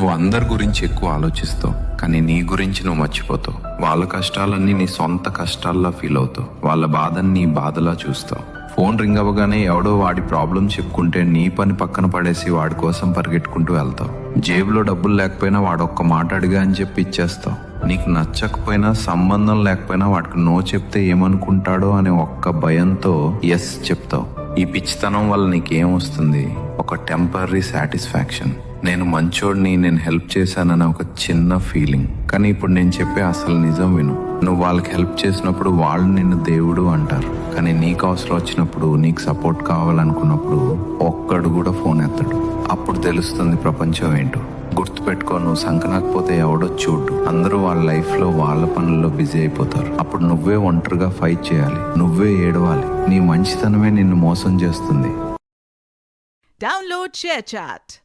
నువ్వు అందరి గురించి ఎక్కువ ఆలోచిస్తావు, కానీ నీ గురించి నువ్వు మర్చిపోతావు. వాళ్ళ కష్టాలన్నీ నీ సొంత కష్టాల్లా ఫీల్ అవుతావు. వాళ్ళ బాధని నీ బాధలా చూస్తావు. ఫోన్ రింగ్ అవ్వగానే ఎవడో వాడి ప్రాబ్లం చెప్పుకుంటే నీ పని పక్కన పడేసి వాడి కోసం పరిగెట్టుకుంటూ వెళ్తావు. జేబులో డబ్బులు లేకపోయినా వాడు ఒక్క మాట అడిగా అని చెప్పి ఇచ్చేస్తావు. నీకు నచ్చకపోయినా, సంబంధం లేకపోయినా వాడికి నో చెప్తే ఏమనుకుంటాడో అనే ఒక్క భయంతో ఎస్ చెప్తావు. ఈ పిచ్చితనం వల్ల నీకేం వస్తుంది? ఒక టెంపరీ సాటిస్ఫాక్షన్. నేను మంచోడిని, నేను హెల్ప్ చేశానని ఒక చిన్న ఫీలింగ్. కానీ ఇప్పుడు నేను చెప్పే అసలు నిజం విను. నువ్వు వాళ్ళకి హెల్ప్ చేసినప్పుడు వాళ్ళు నిన్ను దేవుడు అంటారు, కానీ నీకు అవసరం వచ్చినప్పుడు, నీకు సపోర్ట్ కావాలనుకున్నప్పుడు ఒక్కడు కూడా ఫోన్ ఎత్తడు. అప్పుడు తెలుస్తుంది ప్రపంచం ఏంటో. గుర్తుపెట్టుకో, నువ్వు సంకనాకపోతే ఎవడో చూడు. అందరూ వాళ్ళ లైఫ్లో వాళ్ళ పనుల్లో బిజీ అయిపోతారు. అప్పుడు నువ్వే ఒంటరిగా ఫైట్ చేయాలి, నువ్వే ఏడవాలి. నీ మంచితనమే నిన్ను మోసం చేస్తుంది. Download ShareChat.